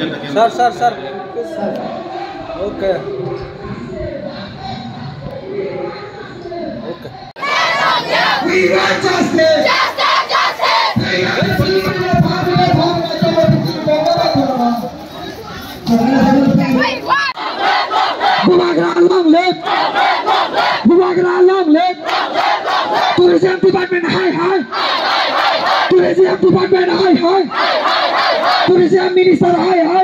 Sir. Okay. We want justice. Long live! Tourism department high! Tourism department high! Tourism minister high!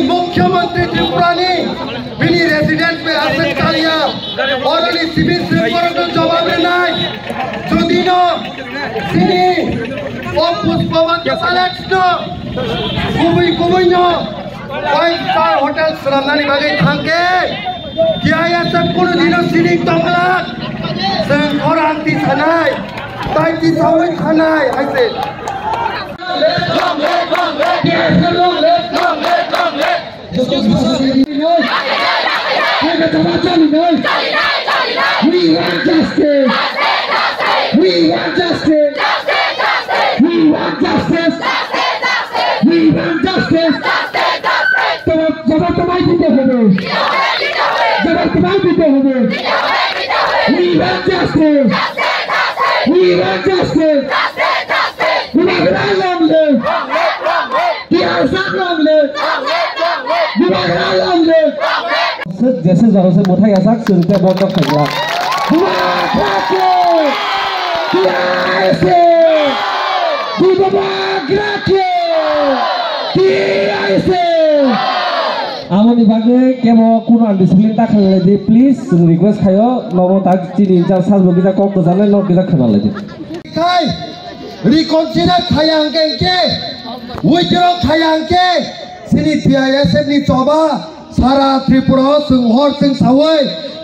मुख्यमंत्री त्रिपुरानी बिनी रेसिडेंट पे आसन कालिया और अली सिविल सरकार जवाब नहीं जुदी नो सिनी और पुष्पवंत सलेक्ट नो कुबई नो फाइव स्टार होटल सरामनानी बागे थांके क्या ये सब कुल दिनों सिनी तंगला संकोरांती सनाई ताइती सावे खानाई ऐसे जैसे जहाँ से मोटा ऐसा सुनते हैं बहुत खतरा आमोनी बागे केमो कुनो डिसिप्लिन ता खालाय दे प्लीज जों रिक्वेस्ट खायो नमो ता चिनि जा साजबो गिजा कक जानाय न गिजा खालाय दे खाय रिकनसिडार खायांगे के उइद्र खायांगे सिनि पीआईएसएफ नि जबा सारा त्रिपुरा जों हर जों सावै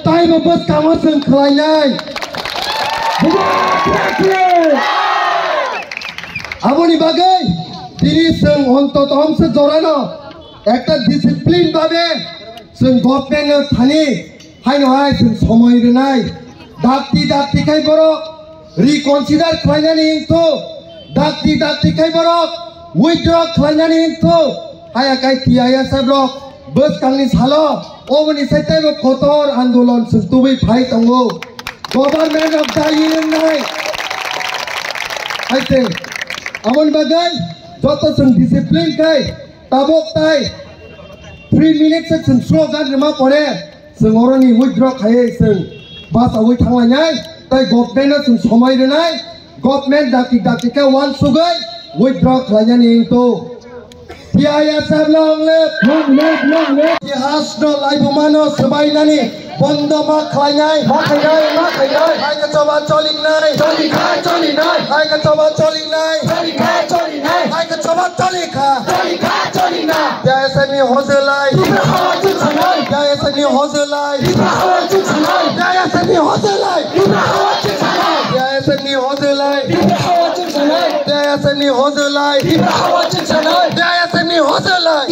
टाइम बस काम जों खालायनाय आमोनी बागे दिनि जों अन्ततम से जरानो একটা ডিসিপ্লিন ভাবে जों गभर्नमेन्ट थानि हाय जों समय रोनाय दाक्ति खाय बरक रिकनसिडार खालायनानै इंतो दाक्ति खाय बरक उइथड्र खालायनानै इंतो हायाखाय पीआईएसएफ रक बस कांनि सालो ओबनि साइटाइबो कठोर आन्दोलन जों तुबै फाय दंगो गभर्नमेन्ट अफ द इउनियन नाय आइते आमोन बागै जत जों डिसिप्लिन खाय ताबक ताई 3 मिनिट से जों स्लोगान मा परे जों अरनि उइथड्र खायो जों बासावै थांलायनाय ताई गभर्नमेन्ट जों समय रोनाय गभर्नमेन्ट दाक्ति का वान सुगै उइथड्र खालायनानै इंतो पीआईएसएफ long live इतिहास न लाइफमानो सबायनानै बन्द मा खालायनाय मा खालायनाय हायका जबा चलिनाय हायका जबा चलिनाय हायका जबा चलिखा यासनि हजलाय यासनि हजलाय यासनि हजलाय यासनि हजलाय यासनि हजलाय हजलाय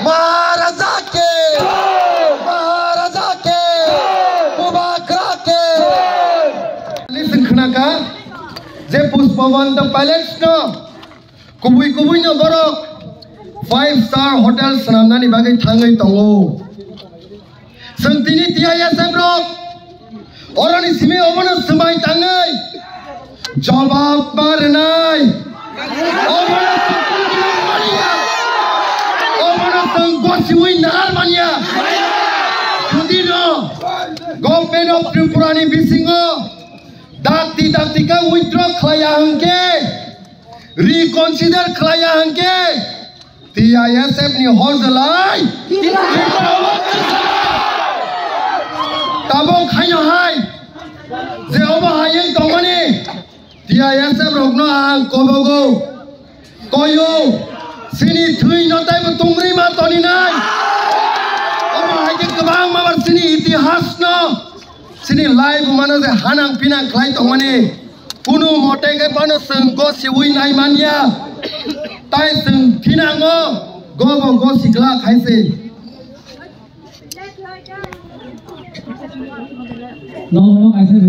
महाराजा के मुबाकरा के लिसन खनाका जे पुष्पवन द पैलेस न कुबुई न बरक 5-star hotel senamnani bagai thangai tongo sentini tiaya sebro orani sime obono semai tangai jawab marnai obono tenggosi naral mania sudino government of Tripura ni bisingo dakti ka withdraw khlaya hangke reconsider khlaya hangke TISF ni hozalai tabong khayo hai je oba hayeng tongani TISF rokno ang kobogo koyo sini thui no tai ma tungri ma toni nai oba hayeng kabang ma sini itihas no sini live mano je hanang pinang khlai tongani kunu mote ke pano senggo siwi nai mania tai seng thinango go sigla khaise no I said